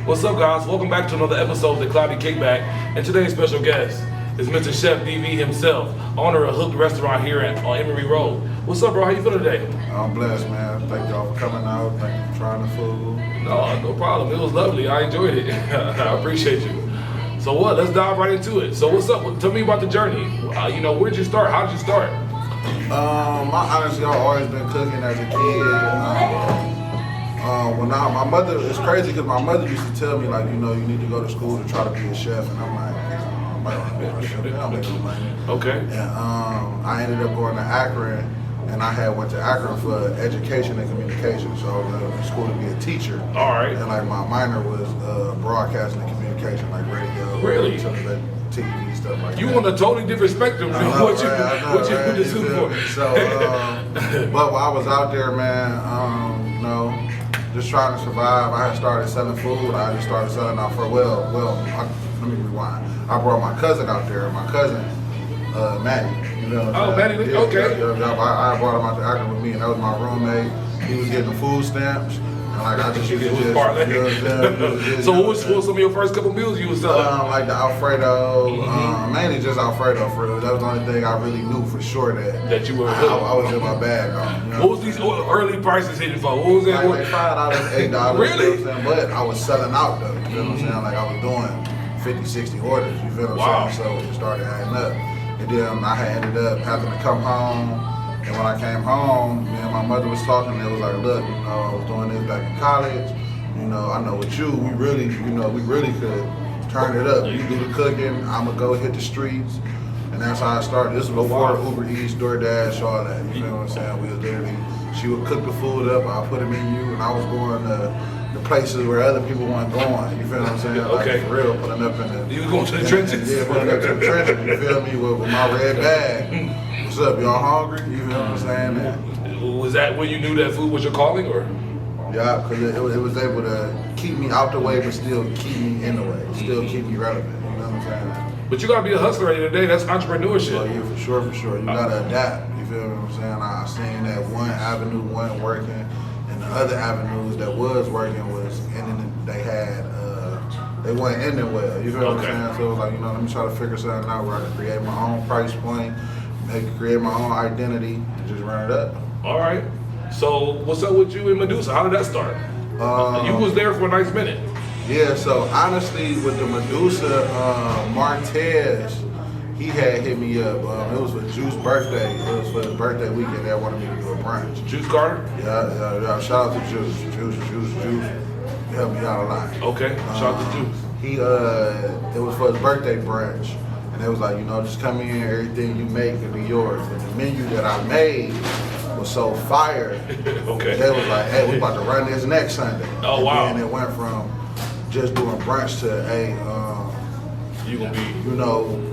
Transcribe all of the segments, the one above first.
What's up, guys? Welcome back to another episode of the Cloudy KickBack. And today's special guest is Mr. Chef DV himself, owner of Hooked Restaurant here on Emory Road. What's up, bro? How you feeling today? I'm blessed, man. Thank y'all for coming out. Thank you for trying the food. No problem. It was lovely. I enjoyed it. I appreciate you. So what? Let's dive right into it. So what's up? Tell me about the journey. Where'd you start? How did you start? Honestly, I've always been cooking as a kid. My mother, it's crazy because my mother used to tell me, like, you need to go to school to try to be a chef, and I'm like, I'm not gonna be a chef. I don't make no money. Okay. And I ended up going to Akron, and I went to Akron for education and communication, so I was in school to be a teacher. All right. And like my minor was broadcasting and communication, like radio, really? TV, stuff like that. You on a totally different spectrum than what you went to school for. So, but while I was out there, man, just trying to survive, I had started selling food. I just started selling out for, let me rewind. I brought my cousin out there, Matty. Matty, okay. I brought him out to Akron with me, and that was my roommate. He was getting the food stamps. Like I just used to So what was some of your first couple meals you was selling? Like the Alfredo, mainly just Alfredo for real. That was the only thing I really knew for sure that you were I was in my bag on. What was these early prices hitting for? What was that? Like $5, $8. Really? You know what I'm saying? But I was selling out though. You feel what I'm saying? Like I was doing 50, 60 orders. You feel what I'm saying? So it started adding up. And then I had ended up having to come home. And when I came home, me and my mother was talking, and it was like, look, I was doing this back in college. I know with you, we really could turn it up. You do the cooking, I'ma go hit the streets. And that's how I started. This was before Uber Eats, DoorDash, all that. You know what I'm saying? We was literally, she would cook the food up, I'll put a menu, and I was going to the places where other people weren't going. You feel what I'm saying? Okay. Like, for real, putting up in the... You was going to the trenches? Yeah, putting up to the trenches, you feel me, with my red bag. What's up, y'all hungry? You feel what I'm saying? And was that when you knew that food was your calling, or? Yeah, because it was able to keep me out the way, but still keep me in the way, still keep me relevant. You know what I'm saying? But you gotta be a hustler at the end of the day. That's entrepreneurship. Oh yeah, for sure. You gotta adapt. You feel what I'm saying? I seen that one avenue wasn't working, and the other avenues that was working was ending. They weren't ending well. You feel what I'm saying? So it was like, let me try to figure something out where I can create my own price point, create my own identity, and just run it up. All right. So what's up with you and Medusa? How did that start? You was there for a nice minute. Yeah, so honestly, with the Medusa, Martez, he had hit me up. It was for Juice's birthday. It was for his birthday weekend. They wanted me to do a brunch. Juice Carter? Yeah. Shout out to Juice. Juice helped me out a lot. Okay. Shout out to Juice. It was for his birthday brunch. And they was like, just come in, everything you make will be yours. And the menu that I made was so fire. Okay. They was like, hey, we about to run this next Sunday. Oh, wow. And it went from just doing brunch to, hey, you gonna be,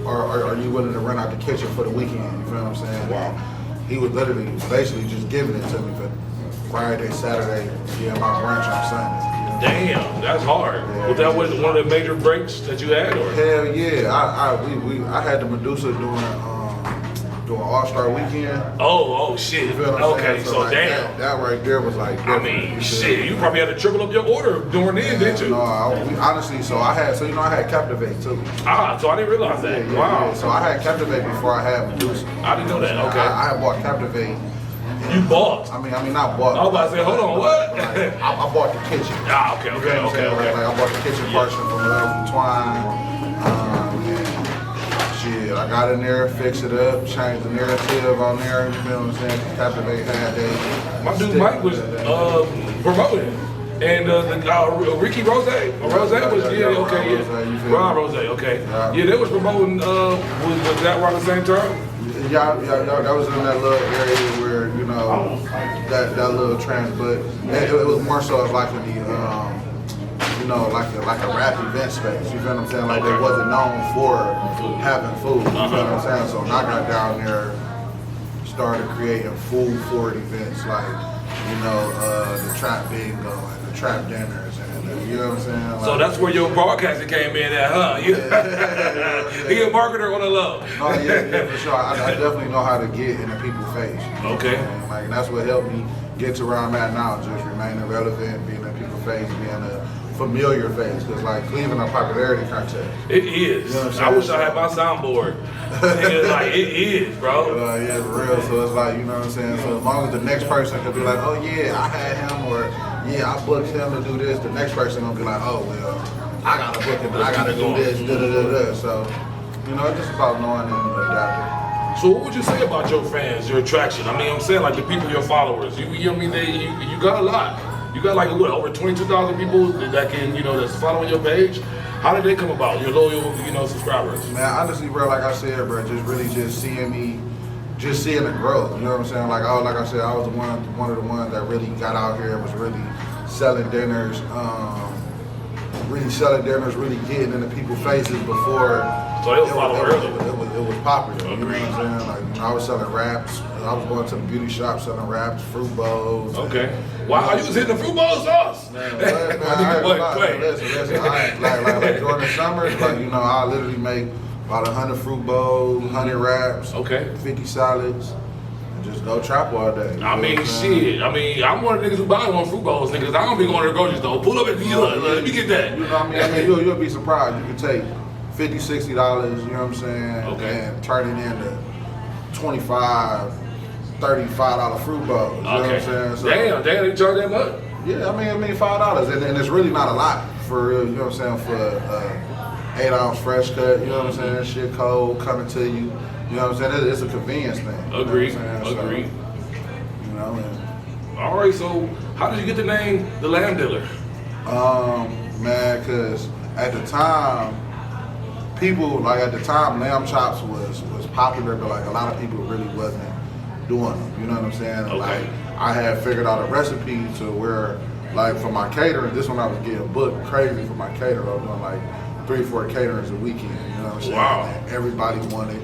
are you willing to run out the kitchen for the weekend? You feel what I'm saying? Wow. He was literally, basically just giving it to me for Friday, Saturday, my brunch on Sunday. Damn, that's hard. Yeah, was that one of the major breaks that you had, or? Hell yeah, I had the Medusa doing All-Star Weekend. Oh shit. Okay, so like, damn. That right there was like different. I mean, shit, you probably had to triple up your order during then, didn't you? No, honestly, I had Captivate too. So I didn't realize that. Yeah, wow. Yeah. So I had Captivate before I had Medusa. I didn't know that. Okay. I had bought Captivate. You bought? I mean, not bought. I was about to say, hold on, what? I bought the kitchen. Okay. Like, I bought the kitchen portion from Twine. Shit, I got in there, fixed it up, changed the narrative on there. You feel what I'm saying? Captivate had my dude Mike was promoting. And Ricky Rose, Rose was Ron Rose, okay. Yeah, they was promoting. Was that around the same time? Yeah, that was in that little area where that little trans, but it was more so like in the like a rap event space. You feel what I'm saying? Like they wasn't known for having food. You feel what I'm saying? So when I got down there, started creating food forward events like the trap bingo and the trap dinners. You know what I'm saying? Like, so that's where your broadcasting came in at, huh? He a marketer on the low. Oh yeah, for sure. I definitely know how to get in the people's face. Okay. And that's what helped me get to where I'm at now, just remaining relevant, being in people's face being a familiar face, because like Cleveland a popularity contest. It is. You know I wish I had my soundboard. Nigga, like, it is, bro. Yeah, for real. So it's like, you know what I'm saying? So as long as the next person could be like, oh yeah, I had him, or yeah, I booked him to do this, the next person gonna be like, oh well, I gotta book him, but I gotta do this, da. So, you know, it's just about knowing and adapting. So what would you say about your fans, your attraction? I mean, I'm saying like the people, your followers. You know what I mean? You got a lot. You got like what, over 22,000 people that can, you know, that's following your page. How did they come about? Your loyal, you know, subscribers. Man, honestly, bro, like I said, bro, just really just seeing me, just seeing the growth. You know what I'm saying? Like I said, I was one of the ones that really got out here and was really selling dinners, really getting into people's faces before. So it was popular. You know what I'm saying? Like, you know, I was selling wraps. I was going to the beauty shop selling wraps, fruit bowls. Okay. Wow, you was hitting the fruit bowl sauce. Man, listen, like during the summers, like, you know, I literally make about 100 fruit bowls, 100 wraps, 50 salads, and just go trap all day. I mean, shit. I mean, I'm one of the niggas who buy one fruit bowls, niggas. I don't be going to the grocery store. Pull up at the let me get that. You know what I mean? You'll be surprised. You can take $50, $60, you know what I'm saying? And turn it into $25, $35 fruit bowls. You know what I'm saying? So, damn, they charge that much? Yeah, I mean $5, and it's really not a lot for real. You know what I'm saying? For 8-ounce fresh cut. You know what I'm saying? Shit cold coming to you. You know what I'm saying? It's a convenience thing. Agreed. You know what I'm saying? So, you know. And, all right. So, how did you get the name The Lamb Dealer? Man, cause at the time, lamb chops was popular, but like a lot of people really wasn't doing them. You know what I'm saying? Okay. Like I had figured out a recipe to where, like for my catering, this one I was getting booked crazy for my caterer. I was doing like 3-4 caterings a weekend. You know what I'm saying? Wow. And everybody wanted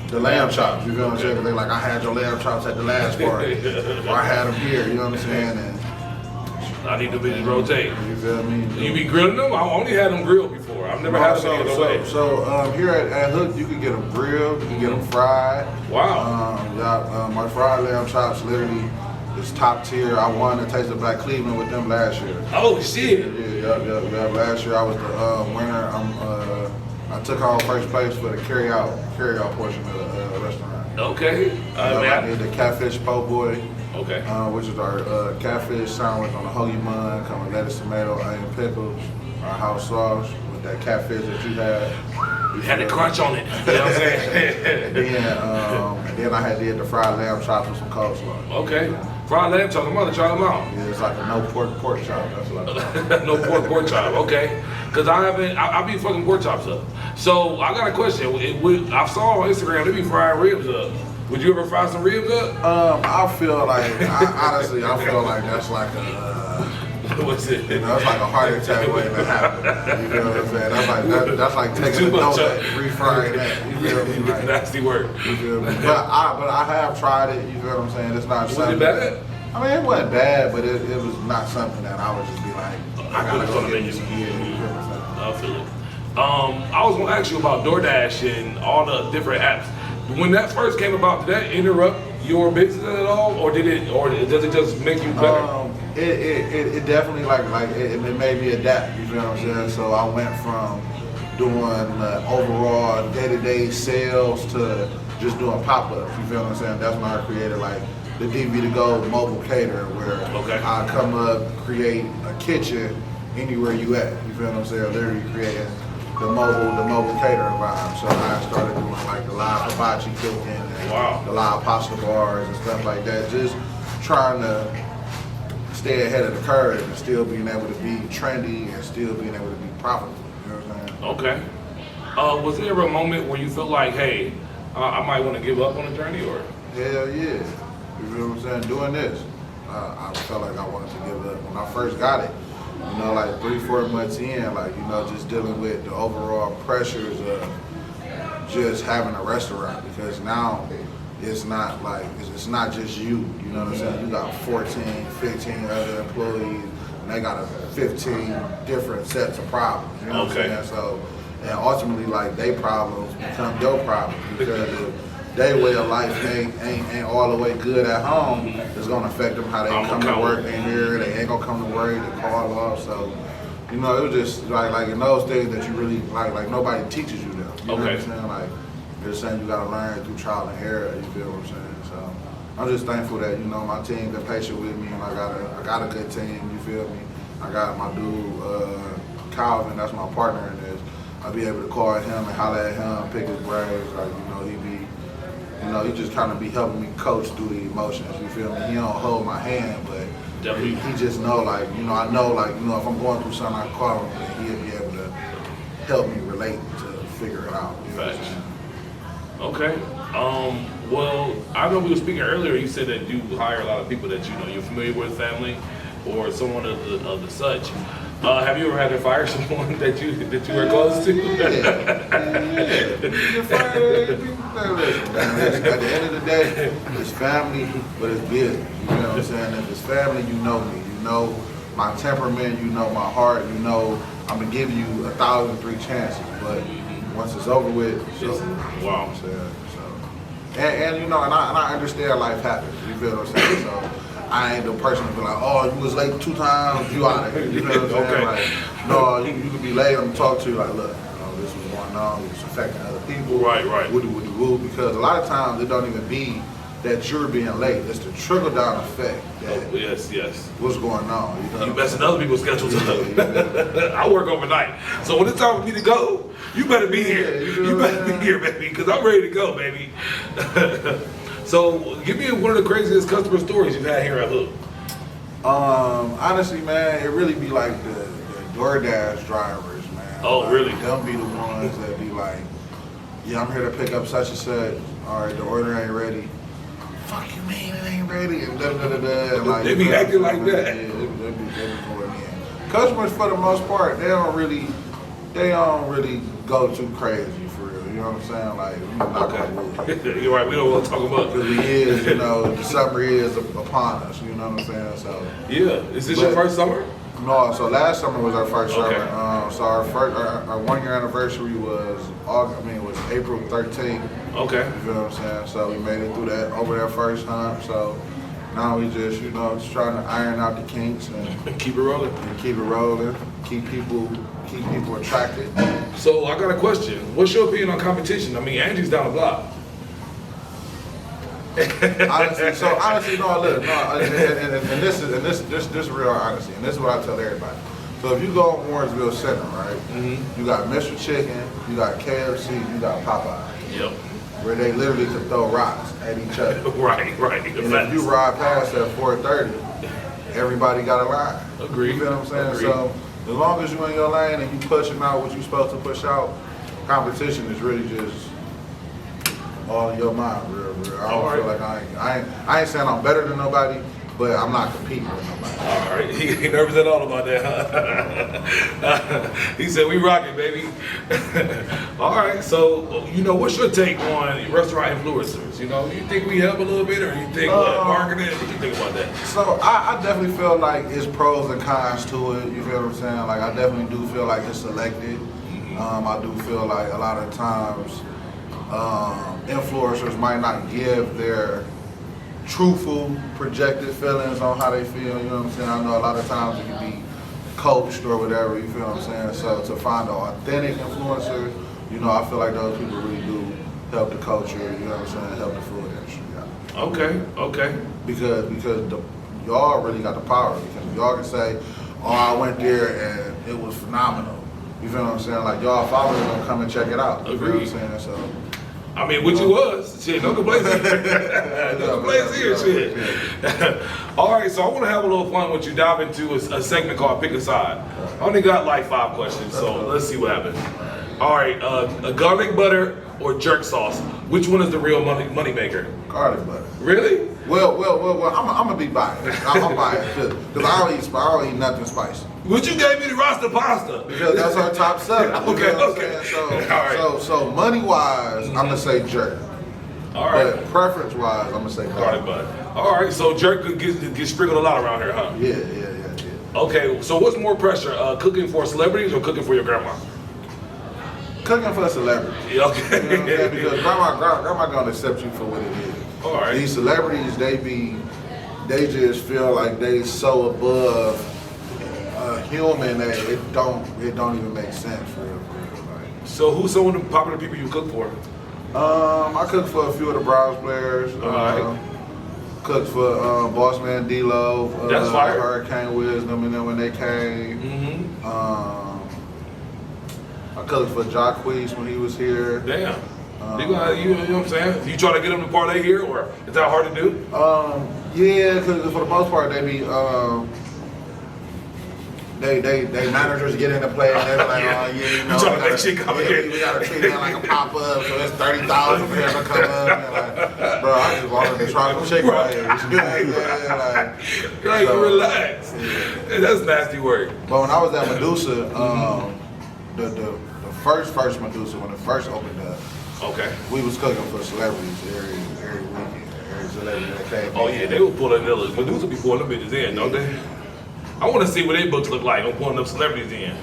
the lamb chops. You know what I'm saying? They like, I had your lamb chops at the last party, or I had them here. You know what I'm saying? And I need to bitches rotate. You feel me? You be grilling them? I only had them grilled before. I've never had them any other way. So here at Hooked, you can get them grilled, you can get them fried. Wow. My fried lamb chops literally is top tier. I won the Taste of Black Cleveland with them last year. Oh shit. Yeah. Last year I was the winner. I took home first place for the carry-out portion of the restaurant. Okay. I did the catfish po' boy. Okay. Which is our catfish sandwich on a hoagie bun, come with lettuce, tomato, onion, pickles, our house sauce with that catfish that you had. You had the crunch on it. You know what I'm saying? and then I did the fried lamb chops with some coleslaw. Okay. Fried lamb chops. I'm about to try them out. Yeah, it's like a no pork chop. That's what no pork chop. Okay. Because I be fucking pork chops up. So I got a question. I saw on Instagram they be frying ribs up. Would you ever fry some ribs up? I feel like, honestly, I feel like that's like what's it? You know, it's like a heart attack waiting to happen. You know what I'm saying? That's like taking a donut, refrying that. You feel me? Like, nasty work. You feel me? But I have tried it. You feel what I'm saying? It's not something. Was it bad? I mean, it wasn't bad, but it was not something that I would just be like, I gotta go get this again. You feel what I'm saying? I feel it. I was gonna ask you about DoorDash and all the different apps. When that first came about, did that interrupt your business at all, or does it just make you better? It definitely it made me adapt. You feel what I'm saying? So I went from doing overall day-to-day sales to just doing pop-ups. You feel what I'm saying? That's when I created like the DV to Go mobile cater, where I come up, create a kitchen anywhere you at. You feel what I'm saying? Literally creating the mobile catering vibe. So I started doing like the live hibachi cooking and the live pasta bars and stuff like that. Just trying to stay ahead of the curve and still being able to be trendy and still being able to be profitable. You know what I'm saying? Okay. Was there ever a moment where you felt like, hey, I might want to give up on the journey, or? Hell yeah. You know what I'm saying? Doing this, I felt like I wanted to give up. When I first got it, you know, like 3-4 months in, like, you know, just dealing with the overall pressures of just having a restaurant, because now it's not like, it's not just you know what I'm saying? You got 14, 15 other employees, and they got 15 different sets of problems, you know what I'm saying? So, and ultimately, like, their problems become your problems, because their way of life ain't all the way good at home, it's gonna affect them how they come to work in here. They ain't gonna come to work. They call off. So, you know, it was just like in those things that you really like nobody teaches you them. You know what I'm saying? Like they're saying you gotta learn through trial and error. You feel what I'm saying? So I'm just thankful that, you know, my team been patient with me, and I got a good team. You feel me? I got my dude Calvin. That's my partner in this. I'll be able to call him and holler at him, pick his brains. Like, you know, he just kind of be helping me coach through the emotions. You feel me? He don't hold my hand, but he just know, like, you know, I know, like, you know, if I'm going through something, I call him and he'll be able to help me relate to figure it out. You know what I'm saying? Okay. Well, I know we were speaking earlier. You said that you hire a lot of people that you know you're familiar with, family, or someone of the such. Have you ever had to fire someone that you were close to? Yeah. You fire people. Listen, at the end of the day, it's family, but it's business. You know what I'm saying? If it's family, you know me. You know my temperament. You know my heart. You know I'm gonna give you 1,003 chances. But once it's over with, it's over. Wow. You know what I'm saying? So, and you know, and I understand life happens. You feel what I'm saying? So I ain't the person to be like, oh, you was late 2 times, you out of here. You know what I'm saying? Okay. Like, no, you could be late. I'm gonna talk to you like, look, you know, this was going on. It's affecting other people. Right. Woo. Because a lot of times it don't even be that you're being late. It's the trickle down effect. That Yes. What's going on? You know, You messing other people's schedules up. I work overnight, so when it's time for me to go, you better be here. You better be here, baby, because I'm ready to go, baby. So, give me one of the craziest customer stories you've had here at Hook. Honestly, man, it really be like the DoorDash drivers, man. Oh, like, really? Them be the ones that be like, yeah, I'm here to pick up such and such. All right, the order ain't ready. Fuck you, man, it ain't ready. And and like, They be acting like that. Yeah, they be going in. Customers, for the most part, they don't really go too crazy. You know what I'm saying? Like, we not Okay. You're right, we don't want to talk about because you know, the summer is upon us. You know what I'm saying? So yeah, is this your first summer? No, so last summer was our first Okay. summer. So our 1-year anniversary was it was April 13th. Okay. You feel what I'm saying? So we made it through that over that first hump. So now we just, you know, just trying to iron out the kinks and Keep it rolling. keep people attracted. So I got a question. What's your opinion on competition? I mean, Angie's down the block. honestly, no. Look, no, and this is real honesty, and this is what I tell everybody. So if you go on Warrensville Center, right? Mm-hmm. You got Mr. Chicken, you got KFC, you got Popeye. Yep. Where they literally could throw rocks at each other. Right. And if you ride past at 4:30, everybody got a line. Agreed. You feel what I'm saying? Agreed. So as long as you in your lane and you pushing out what you supposed to push out, competition is really just all in your mind, real. I don't feel like I ain't saying I'm better than nobody, but I'm not competing with nobody. All right, he ain't nervous at all about that, huh? He said, we rocking, baby. All right, so, you know, what's your take on restaurant influencers? You know, you think we help a little bit, or you think marketing? What you think about that? So I definitely feel like it's pros and cons to it. You feel what I'm saying? Like, I definitely do feel like it's selected. I do feel like a lot of times influencers might not give their truthful, projected feelings on how they feel. You know what I'm saying? I know a lot of times it can be coached or whatever. You feel what I'm saying? So to find an authentic influencer, you know, I feel like those people really do help the culture. You know what I'm saying? Help the food industry. Yeah. Okay. Because y'all really got the power. Because y'all can say, oh, I went there and it was phenomenal. You feel what I'm saying? Like, y'all followers gonna come and check it out. You Agreed. feel what I'm saying? So, I mean, which it was. Shit, no complaints here. No complaints here, shit. All right, so I want to have a little fun with you. Dive into a segment called Pick a Side. I only got like 5 questions, so let's see what happens. All right, a garlic butter or jerk sauce? Which one is the real money maker? garlic butter. Really? Well, I'm gonna be biased. I'm biased because I don't eat nothing spicy. But you gave me the Rasta pasta. Because that's our top seller. Okay. So, all right. so money wise, I'm gonna say jerk. All right. But preference wise, I'm gonna say Garlic butter. All right, so jerk gets sprinkled a lot around here, huh? Yeah. Okay, so what's more pressure, cooking for celebrities or cooking for your grandma? Cooking for a celebrity. Yeah, okay. You know what I'm saying? Because grandma gonna accept you for what it is. All right. These celebrities, they just feel like they so above human that it don't even make sense for real. Like, So who's some of the popular people you cook for? I cooked for a few of the Browns players. Alright. Cooked for Bossman D-Lo, That's fire. Hurricane Wisdom, and then when they came. Mm-hmm. I cooked for Jacquees when he was here. Damn. You know what I'm saying? You try to get them to parlay here, or is that hard to do? Yeah, because for the most part they be they managers get into play and they're like, Yeah. oh yeah, you know, You trying to make shit complicated. we gotta treat it like a pop up, so it's 30,000 for him to come up. And like, bro, I just wanted to try some chicken right here. Like, relax. Yeah. That's nasty work. But when I was at Medusa, the first Medusa when it first opened up, Okay. we was cooking for celebrities every weekend. Every celebrity that came. Oh yeah, they will pull that nigga. Medusa be pulling them bitches in, don't they? I want to see what their books look like. I'm pulling them celebrities in.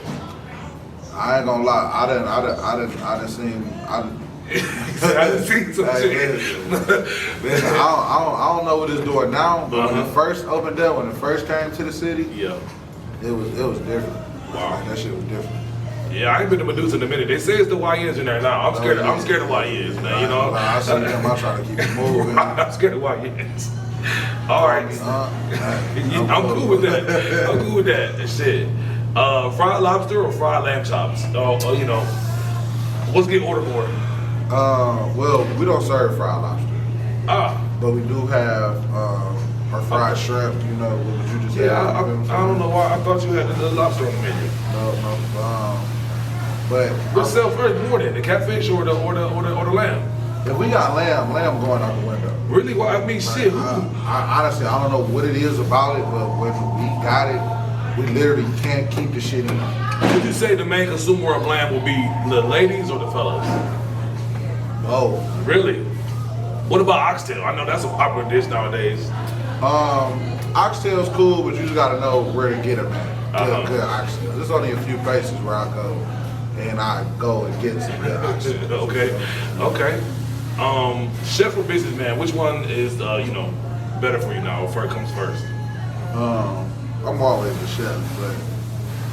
I ain't gonna lie, I done seen I done seen some shit. Listen, I don't know what it's doing now, but when it first opened up, when it first came to the city, Yeah. it was different. Wow. Like, that shit was different. Yeah, I ain't been to Medusa in a minute. They say it's the YNs in there now. I'm scared. I'm scared of YNs, man. You know. I see them. I'm trying to keep it moving. I'm scared of YNs. All right. I'm cool with that. I'm cool with that. Shit. Fried lobster or fried lamb chops? You know, what's getting ordered more? Well, we don't serve fried lobster, but we do have our fried shrimp. You know, what you just Yeah, had. I don't know why. I thought you had the lobster on the menu. No. But What's sell first more than the catfish or the lamb? if we got lamb going out the window. Really? Well, I mean, shit. I honestly, I don't know what it is about it, but when we got it, we literally can't keep the shit in. Would you say the main consumer of lamb will be the ladies or the fellas? Oh. Really? What about oxtail? I know that's a popular dish nowadays. Oxtail's cool, but you just gotta know where to get them at. Good oxtail. There's only a few places where I go and get some good oxtail. Okay. Chef or businessman, which one is better for you now? Or comes first? I'm always a chef, but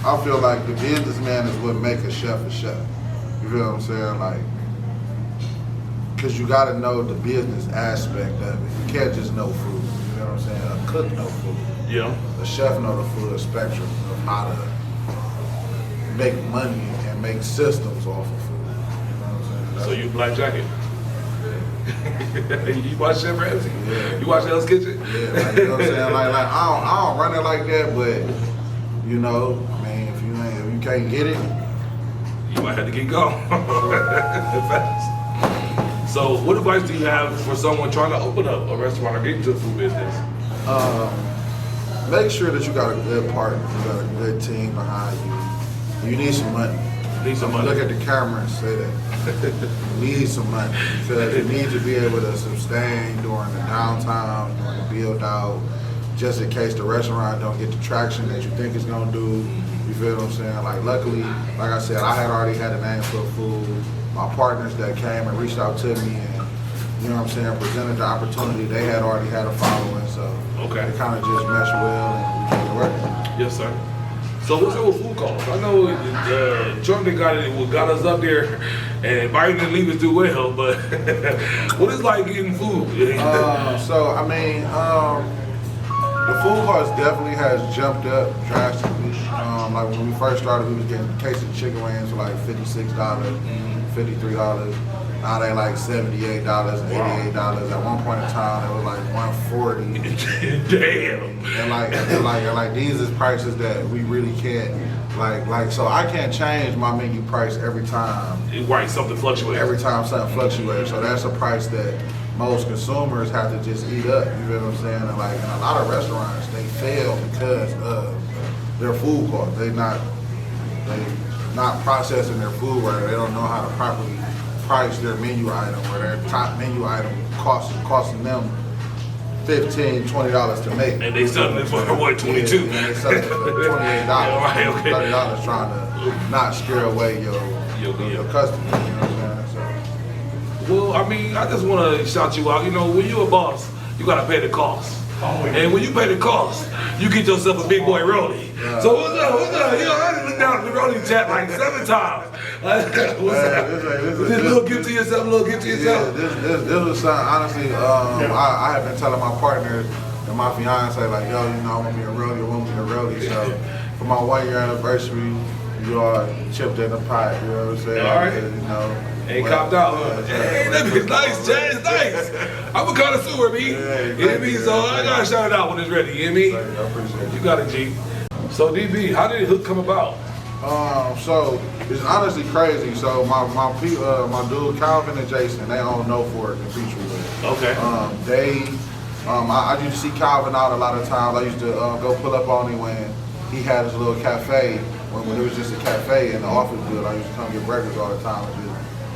I feel like the businessman is what make a chef a chef. You feel what I'm saying? Like, cause you gotta know the business aspect of it. You can't just know food. You know what I'm saying? A cook know food. Yeah. A chef know the full spectrum of how to make money and make systems off of food. You know what I'm saying? So you black jacket? You watch Chef Ramsay? Yeah. You watch Hell's Kitchen? Yeah, like, you know what I'm saying? Like I don't run it like that, but you know, I mean, if you can't get it, You might have to get going. Fast. So what advice do you have for someone trying to open up a restaurant or get into the food business? make sure that you got a good partner, you got a good team behind you. You need some money. Need some money. Look at the camera and say that. You need some money because you need to be able to sustain during the downtime, during the build out, just in case the restaurant don't get the traction that you think it's gonna do. You feel what I'm saying? Like luckily, like I said, I had already had a name for food. My partners that came and reached out to me and, you know what I'm saying, presented the opportunity, they had already had a following, so Okay. it kind of just meshed well and we made it work. Yes, sir. So what's up with food costs? I know Trump got us up there and Biden didn't leave us too well, but what is like getting food? So I mean, the food cost definitely has jumped up drastically. Like when we first started, we was getting a case of chicken wings for like $56, $53. Now they like $78, $88. At one point in time, it was like $140. Damn. And like these is prices that we really can't like. So I can't change my menu price every time. Right, something fluctuates. Every time something fluctuates. So that's a price that most consumers have to just eat up. You feel what I'm saying? And like in a lot of restaurants, they fail because of their food costs. They not processing their food right. They don't know how to properly price their menu item, or their top menu item costing them $15, $20 to make. And they selling it for what, 22? Yeah, and they selling it for $28, Yeah, right, okay. $30, trying to not scare away your your customers. You know what I'm saying? Well, I mean, I just want to shout you out. You know, when you're a boss, you got to pay the cost. And when you pay the cost, you get yourself a big boy rollie. So what's up? What's up? You know, I done looked down at the rollie chat like 7 times. What's up? This little gift to yourself, little gift to yourself. Yeah, this was something, honestly, I have been telling my partners and my fiance, like, yo, you know, I want me a rollie, I want me a rollie. So for my 1-year anniversary, you all chipped in the pot, you know what I'm saying? All right. You know. Ain't copped out, huh? Hey, that bitch nice, Jay, it's nice. I'm a connoisseur, me. You hear me? So I gotta shout it out when it's ready, you hear me? I appreciate it. You got it, G. So DB, how did Hook come about? So it's honestly crazy. So my dude Calvin and Jason, they own No Fork in Peachwood. Okay. I used to see Calvin out a lot of times. I used to go pull up on him when he had his little cafe, when it was just a cafe in the office building. I used to come get breakfast all the time and just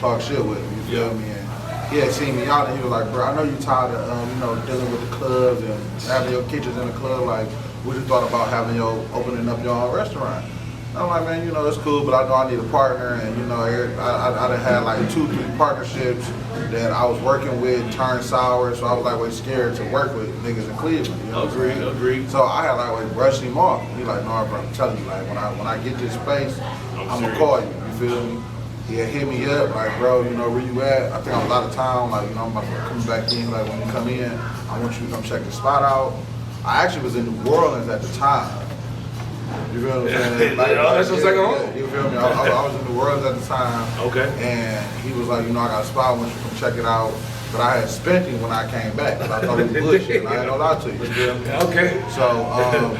talk shit with him, you feel me? And he had seen me out and he was like, bro, I know you tired of you know, dealing with the clubs and having your kitchens in the club. Like, what you thought about opening up your own restaurant? And I'm like, man, you know, it's cool, but I know I need a partner. And you know, I done had like 2-3 partnerships that I was working with turned sour, so I was like way scared to work with niggas in Cleveland. You know Agreed. So I had like brushed him off. He like, no, bro, I'm telling you, like when I get this space, I'm gonna call you. You feel me? He had hit me up, like, bro, you know, where you at? I think I was out of town, like, you know, I'm about to come back in. Like, when you come in, I want you to come check the spot out. I actually was in New Orleans at the time. You feel what I'm saying? That's your second home? You feel me? I was in New Orleans at the time. Okay. And he was like, you know, I got a spot, I want you to come check it out. But I had spent him when I came back, because I thought it was bullshit. I ain't gonna lie to you. You feel me? Okay. So,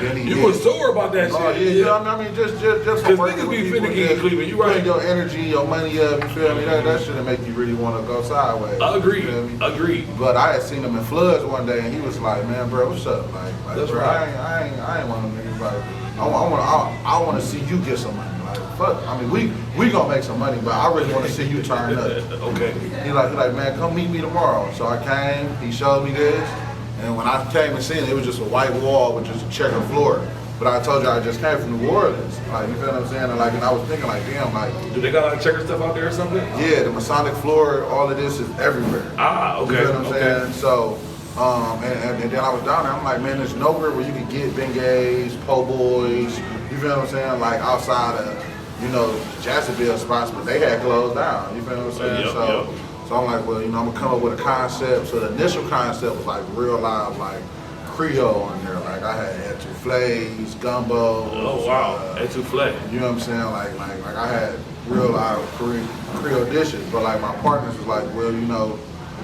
then he You was sore about that shit. Oh, yeah, you know what I mean? Just Because niggas be finicky in Cleveland, you right. Putting your energy, your money up, you feel me? That shouldn't make you really want to go sideways. Agreed. But I had seen him in floods one day, and he was like, man, bro, what's up? Like That's bro, right. I ain't one of them niggas, like, I want to see you get some money. Like, fuck, I mean, we gonna make some money, but I really want to see you turn up. Okay. He like, man, come meet me tomorrow. So I came, he showed me this, and when I came and seen it, it was just a white wall with just a checkered floor. But I told you I just came from New Orleans. Like, you feel what I'm saying? And I was thinking like, damn, like, Do they got a lot of checker stuff out there or something? yeah, the Masonic floor, all of this is everywhere. Okay. You feel what I'm saying? So, and then I was down there, I'm like, man, there's nowhere where you can get Bengays, po' boys, you feel what I'm saying? Like outside of, you know, Jacksonville spots, but they had closed down, you feel what I'm saying? So I'm like, well, you know, I'm gonna come up with a concept. So the initial concept was like real live, like Creole on there. Like I had etoufflés, gumbo. Oh wow, etoufflé. You know what I'm saying? Like I had real live Creole dishes, but like my partners was like, well, you know,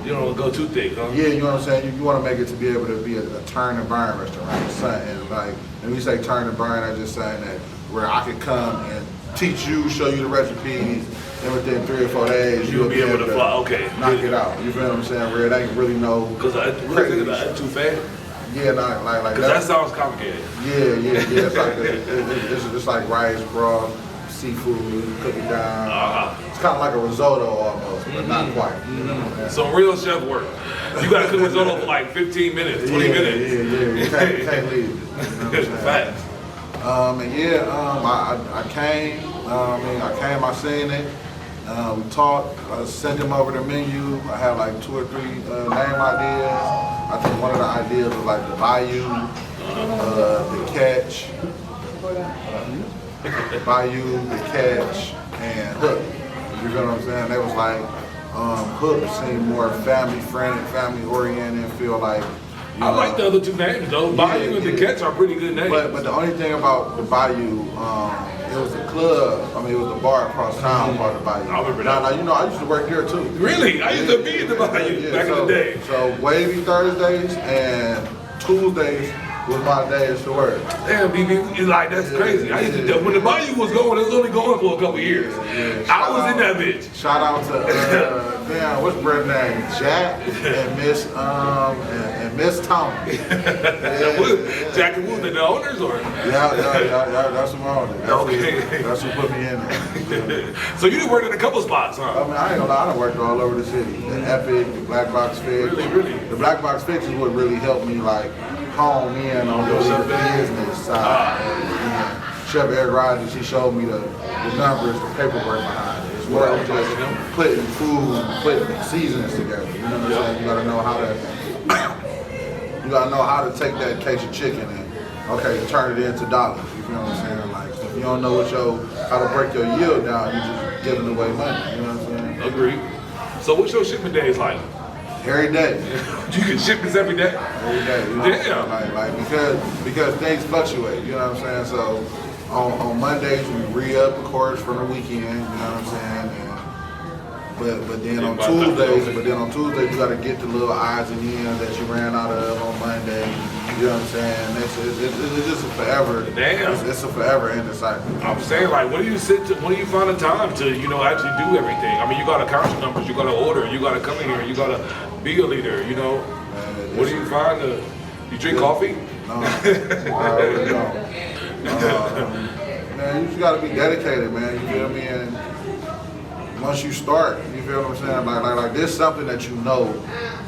you don't want to go too thick, huh? Yeah, you know what I'm saying? You want to make it to be able to be a turn and burn restaurant. And like, when we say turn and burn, I'm just saying that where I could come and teach you, show you the recipes, and within 3 or 4 days, you'll be able to fly. Okay. Knock it out. You feel what I'm saying? Where it ain't really no. Because it's too fast. Yeah, not like because that sounds complicated. Yeah. It's like it's like rice, broth, seafood, cook it down. It's kind of like a risotto almost, but not quite. You know? Some real chef work. You gotta cook risotto for like 15 minutes, 20 minutes. Yeah. You can't leave it. You know what I'm saying? Facts. I came, I seen it. We talked. I sent him over the menu. I had like 2 or 3 name ideas. I think one of the ideas was like the Bayou, the Catch, the Catch, and Hook. You know what I'm saying? They was like Hook seemed more family friendly, family oriented. Feel like. I like the other 2 names though. Bayou and the Catch are pretty good names. But the only thing about the Bayou, it was the club. I mean, it was the bar across town called the Bayou. I remember that. Now, you know, I used to work there too. Really? I used to be in the Bayou back in the day. So wavy Thursdays and Tuesdays was my days to work. Damn, BB, like that's crazy. I used to when the Bayou was going, it was only going for a couple years. I was in that bitch. Shout out to damn, what's Brett's name? Jack and Miss Tony. Jack and Wood, the owners, or? Yeah, that's who owned it. That's who put me in there. So you done worked in a couple spots, huh? I mean, I ain't gonna lie, I done worked all over the city. The Epic, the Black Box Fix. Really? The Black Box Fix is what really helped me like hone in on the business side. And Chef Eric Rogers, he showed me the numbers, the paperwork behind it. It's more than just putting food, putting seasonings together. You know what I'm saying? You gotta know how to, you gotta know how to take that case of chicken and turn it into dollars. You know what I'm saying? Like if you don't know how to break your yield down, you just giving away money. You know what I'm saying? Agreed. So what's your shipment days like? Every day. You can ship this every day? Every day. You know Damn. like because things fluctuate, you know what I'm saying? So on Mondays we re-up, of course, from the weekend, you know what I'm saying? But then on Tuesdays you gotta get the little odds and ends that you ran out of on Monday. You know what I'm saying? It's just a forever. Damn. It's a forever ending cycle. I'm saying, like, when do you find the time to, actually do everything? I mean, you gotta count your numbers, you gotta order, you gotta come in here, you gotta be a leader, you know? Man, what do you find you drink coffee? No, I really don't. Man, you just gotta be dedicated, man. You feel me? And once you start, you feel what I'm saying? Like this is something that you know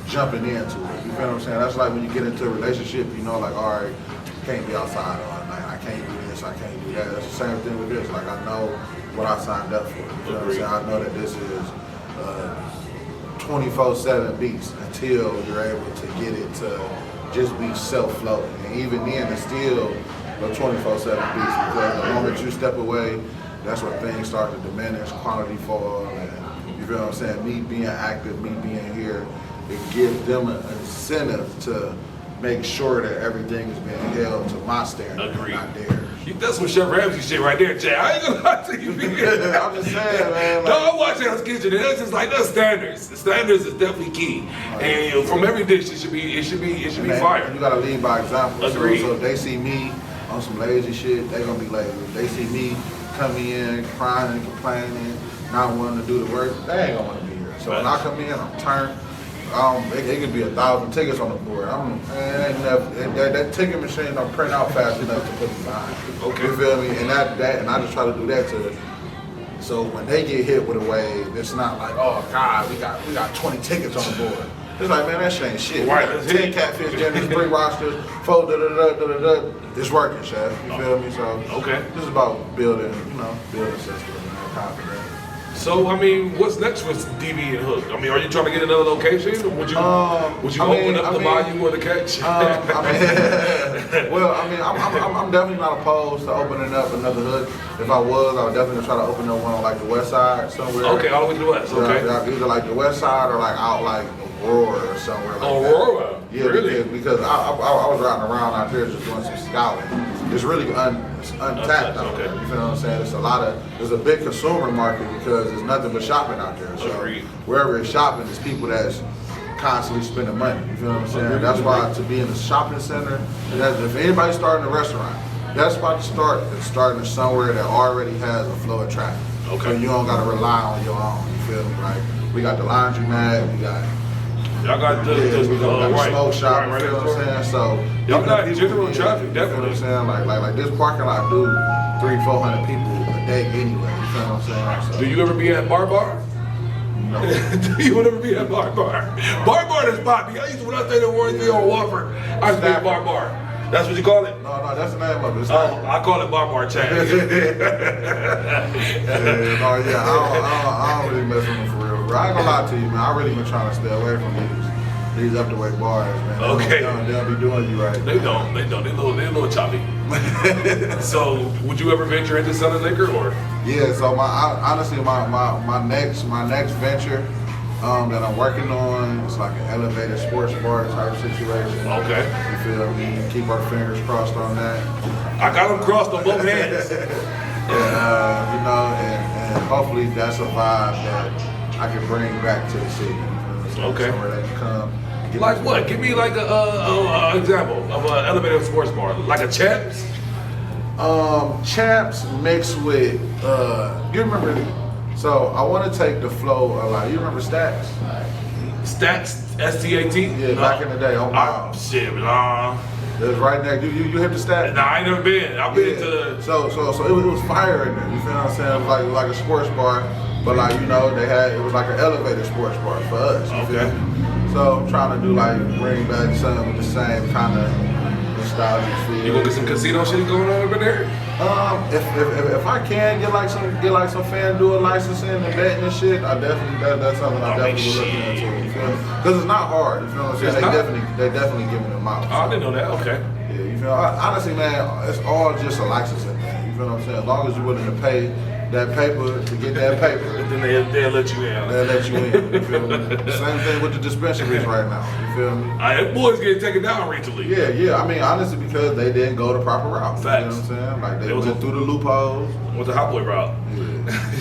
jumping into it. You feel what I'm saying? That's like when you get into a relationship, you know, like, all right, I can't be outside all night. I can't do this, I can't do that. That's the same thing with this. Like, I know what I signed up for. You know what I'm saying? I know that this is 24/7 beats until you're able to get it to just be self-floating. And even then, it's still the 24/7 beats because the moment you step away, that's where things start to diminish, quality fall, and you feel what I'm saying? Me being active, me being here, it gives them an incentive to make sure that everything is being held to my standard, not theirs. That's some Chef Ramsay shit right there, Jay. I ain't gonna lie to you. I'm just saying, man. No, I watch Hell's Kitchen, and that's just like the standards. The standards is definitely key, and from every dish, it should be fire. You gotta lead by example. Agreed. So if they see me on some lazy shit, they gonna be lazy. If they see me coming in, crying and complaining, not wanting to do the work, they ain't gonna want to be here. So when I come in, I'm turned. It could be 1,000 tickets on the board. That ticket machine don't print out fast enough to put me behind. Okay. You feel me? And and I just try to do that so when they get hit with a wave, it's not like, oh God, we got 20 tickets on the board. It's like, man, that shit ain't shit. Right, 10 catfish dinners, 3 rosters, 4 da-da-da-da-da-da. It's working, Chef. You feel me? So this is about building system, man, confidence. So, I mean, what's next for DB and Hook? I mean, are you trying to get another location? Or would you open up the volume or the catch? I'm definitely not opposed to opening up another Hook. If I would definitely try to open up one on like the west side somewhere. Okay, all the way to the west. Okay. Either like the west side or like out like Aurora or somewhere like that. Aurora? Yeah, really? Because I was riding around out there just doing some scouting. It's really untapped out there. You feel what I'm saying? There's a big consumer market because there's nothing but shopping out there. So wherever it's shopping, there's people that's constantly spending money. You feel what I'm saying? That's why to be in a shopping center, if anybody's starting a restaurant, that's about to start. It's starting somewhere that already has a flow of traffic. Okay. So you don't got to rely on your own. You feel me? Like we got the laundromat, we got. Y'all got the smoke shop, you feel what I'm saying? So y'all got general traffic, definitely. You feel what I'm saying? Like this parking lot do 300-400 people a day anyway. You feel what I'm saying? So, do you ever be at Bar? No. Do you ever be at Bar? Bar is Bobby. I used to, when I stayed in Warrensville on Wofford, I used to be at Bar. That's what you call it? No, that's the name of it. I call it Bar Chad. I don't really mess with them for real. I ain't gonna lie to you, man. I really been trying to stay away from these up the way bars, man. Okay. They'll be doing you right. They don't. They're a little choppy. So, would you ever venture into selling liquor, or? Yeah. So honestly, my next venture that I'm working on is like an elevated sports bar type situation. Okay. You feel me? Keep our fingers crossed on that. I got them crossed on both hands. And hopefully that's a vibe that I can bring back to the city. Okay. Somewhere they can come. Like what? Give me like a example of an elevated sports bar. Like a Champs? Champs mixed with, you remember, so I want to take the flow of like, you remember Stats? Stats? S-T-A-T? Yeah, back in the day. Oh, wow. Shit, nah. It was right there. You hit the Stats? Nah, I ain't never been. I've been to... So it was fire in there. You feel what I'm saying? It was like a sports bar, but like, it was like an elevated sports bar for us. Okay. So I'm trying to do like, bring back some of the same kind of nostalgic feel. You gonna get some casino shit going on over there? If I can get like some FanDuel licensing and betting and shit, that's something I definitely will look into. Because it's not hard. You feel what I'm saying? They definitely giving them out. Oh, I didn't know that. Okay. Yeah, you feel? Honestly, man, it's all just a licensing thing. You feel what I'm saying? As long as you're willing to pay that paper to get that paper, then they'll let you in. They'll let you in. You feel me? Same thing with the dispensaries right now. You feel me? Them boys getting taken down recently. Yeah. I mean, honestly, because they didn't go the proper route. Facts. You know what I'm saying? Like they went through the loopholes. Went the hot boy route.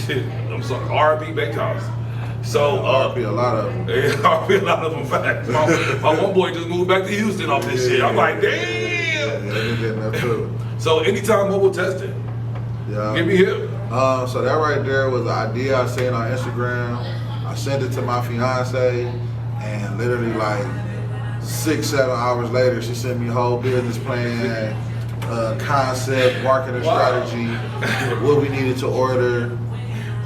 Yeah. I'm sorry. R&B Bakehouse. So RP a lot of them. Yeah, RP a lot of them. Facts. My one boy just moved back to Houston off this shit. I'm like, damn. Yeah, they getting that too. So anytime mobile testing. Yeah. Give me hip. So that right there was an idea I seen on Instagram. I sent it to my fiance, and literally like 6-7 hours later, she sent me a whole business plan, concept, marketing strategy, what we needed to order,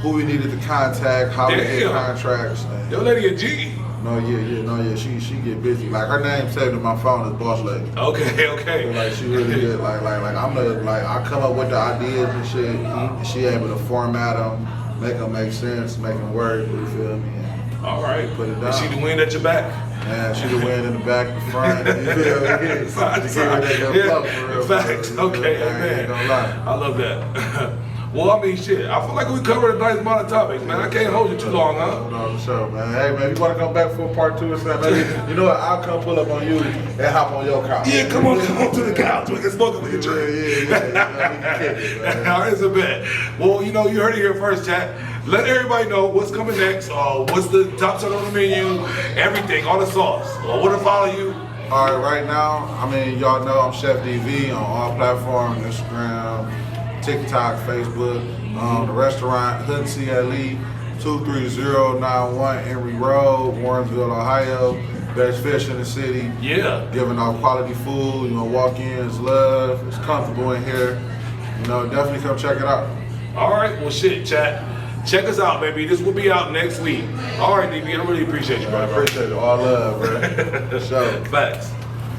who we needed to contact, how we get contracts. Yo, lady a G. No, yeah. She get busy. Like her name saved in my phone is Boss Lady. Okay. So, like she really good. Like I come up with the ideas and shit, and she able to format them, make them make sense, make them work. You feel me? And all right. Put it down. And she the wind at your back. Man, she the wind in the back, the front. You feel me? Facts. Okay, man. I love that. Well, I mean, shit. I feel like we covered a nice amount of topics, man. I can't hold you too long, huh? No, sure, man. Hey, man, you want to come back for part 2 or something? Maybe, you know what? I'll come pull up on you and hop on your couch. Yeah, come on to the couch. We can smoke it with your drink. Yeah. All right, it's a bet. Well, you heard it here first, chat. Let everybody know what's coming next. What's the top seller on the menu? Everything, all the sauce. Where to follow you? All right, right now, I mean, y'all know I'm Chef DV on all platforms, Instagram, TikTok, Facebook. The restaurant, Hooked CLE, 23091 Emory Road, Warrensville, Ohio. Best fish in the city. Yeah. Giving out quality food. Walk in, it's love. It's comfortable in here. Definitely come check it out. All right. Well, shit, chat. Check us out, baby. This will be out next week. All right, DB. I really appreciate you, brother. I appreciate it. All love, bro. For sure. Facts.